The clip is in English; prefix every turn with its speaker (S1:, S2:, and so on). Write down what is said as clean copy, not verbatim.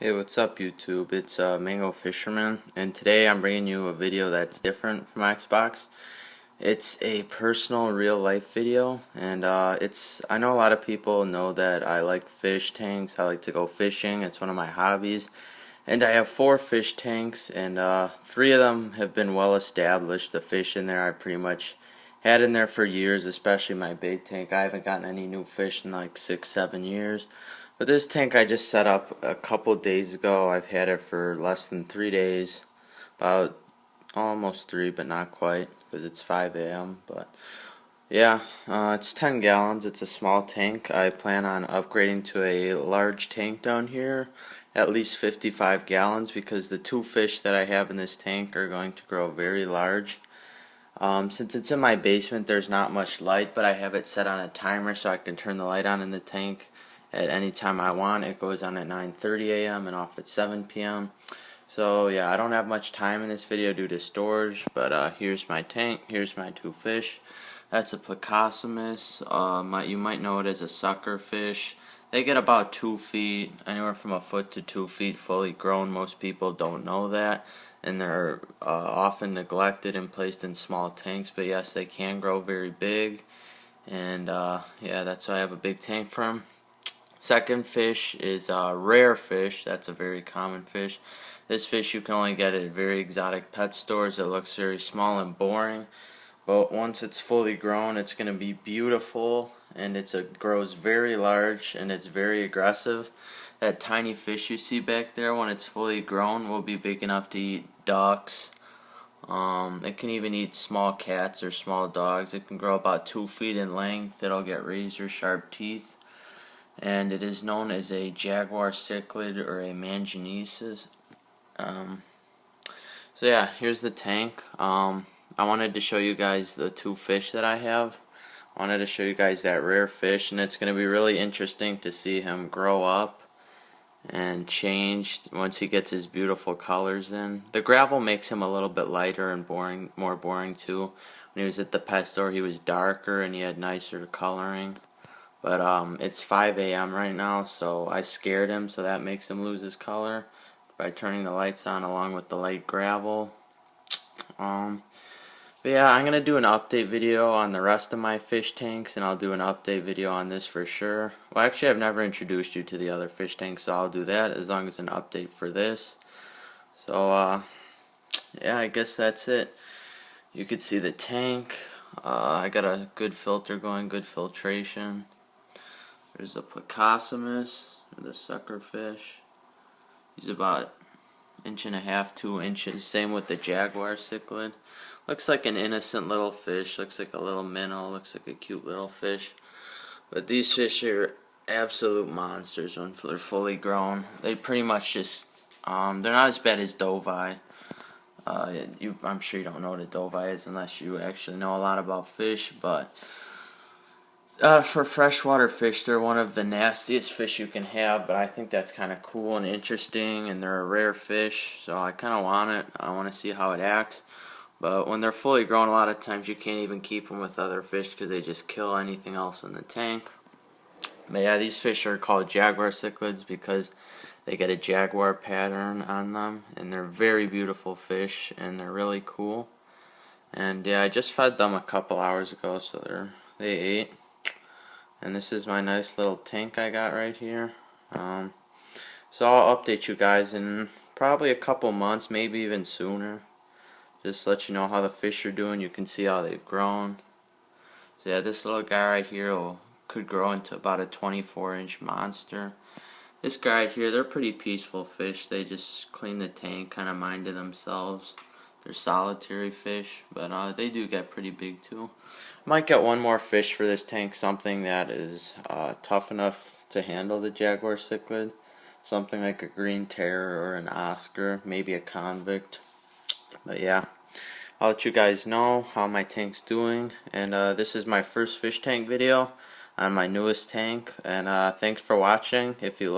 S1: Hey, what's up YouTube? It's Mango Fisherman, and today I'm bringing you a video that's different from Xbox. It's a personal real life video, and I know a lot of people know that I like fish tanks. I like to go fishing. It's one of my hobbies. And I have 4 fish tanks, and 3 of them have been well established. The fish in there I pretty much had in there for years, especially my big tank. I haven't gotten any new fish in like 6-7 years. But this tank I just set up a couple days ago. I've had it for less than 3 days. About almost 3, but not quite, because it's 5 a.m. But yeah, it's 10 gallons. It's a small tank. I plan on upgrading to a large tank down here, at least 55 gallons, because the 2 fish that I have in this tank are going to grow very large. Since it's in my basement, there's not much light, but I have it set on a timer so I can turn the light on in the tank at any time I want. It goes on at 9:30 a.m. and off at 7 p.m. So yeah, I don't have much time in this video due to storage, but here's my tank. Here's my 2 fish. That's a Plecostomus. You might know it as a sucker fish. They get about 2 feet, anywhere from a foot to 2 feet fully grown. Most people don't know that, and they're often neglected and placed in small tanks, but yes, they can grow very big, and yeah, that's why I have a big tank for them. Second fish is a rare fish. That's a very common fish. This fish you can only get at very exotic pet stores. It looks very small and boring, but once it's fully grown, it's going to be beautiful, and it grows very large, and it's very aggressive. That tiny fish you see back there, when it's fully grown, will be big enough to eat ducks. It can even eat small cats or small dogs. It can grow about 2 feet in length. It'll get razor sharp teeth, and it is known as a Jaguar Cichlid or a Manganisis. So yeah, here's the tank. I wanted to show you guys the 2 fish that I have. I wanted to show you guys that rare fish, and it's going to be really interesting to see him grow up and change once he gets his beautiful colors in. The gravel makes him a little bit lighter and more boring too. When he was at the pet store, he was darker and he had nicer coloring. But it's 5 a.m. right now, so I scared him, so that makes him lose his color by turning the lights on along with the light gravel. But yeah, I'm going to do an update video on the rest of my fish tanks, and I'll do an update video on this for sure. Well, actually, I've never introduced you to the other fish tanks, so I'll do that as long as an update for this. So, yeah, I guess that's it. You could see the tank. I got a good filter going, good filtration. There's the Plecostomus, or the sucker fish. He's about 1.5 to 2 inches. Same with the Jaguar Cichlid. Looks like an innocent little fish. Looks like a little minnow. Looks like a cute little fish. But these fish are absolute monsters when they're fully grown. They pretty much just, they're not as bad as doveye. I'm sure you don't know what a doveye is unless you actually know a lot about fish, but for freshwater fish, they're one of the nastiest fish you can have, but I think that's kind of cool and interesting, and they're a rare fish, so I kind of want it. I want to see how it acts. But when they're fully grown, a lot of times you can't even keep them with other fish because they just kill anything else in the tank. But yeah, these fish are called Jaguar Cichlids because they get a jaguar pattern on them, and they're very beautiful fish, and they're really cool. And yeah, I just fed them a couple hours ago, so they ate. And this is my nice little tank I got right here. So I'll update you guys in probably a couple months, maybe even sooner. Just let you know how the fish are doing. You can see how they've grown. So yeah, this little guy right here could grow into about a 24-inch monster. This guy right here, they're pretty peaceful fish. They just clean the tank, kind of mind to themselves. They're solitary fish, but they do get pretty big too. Might get one more fish for this tank, something that is tough enough to handle the Jaguar Cichlid. Something like a green terror or an Oscar, maybe a convict. But yeah, I'll let you guys know how my tank's doing. And this is my first fish tank video on my newest tank. And thanks for watching. If you like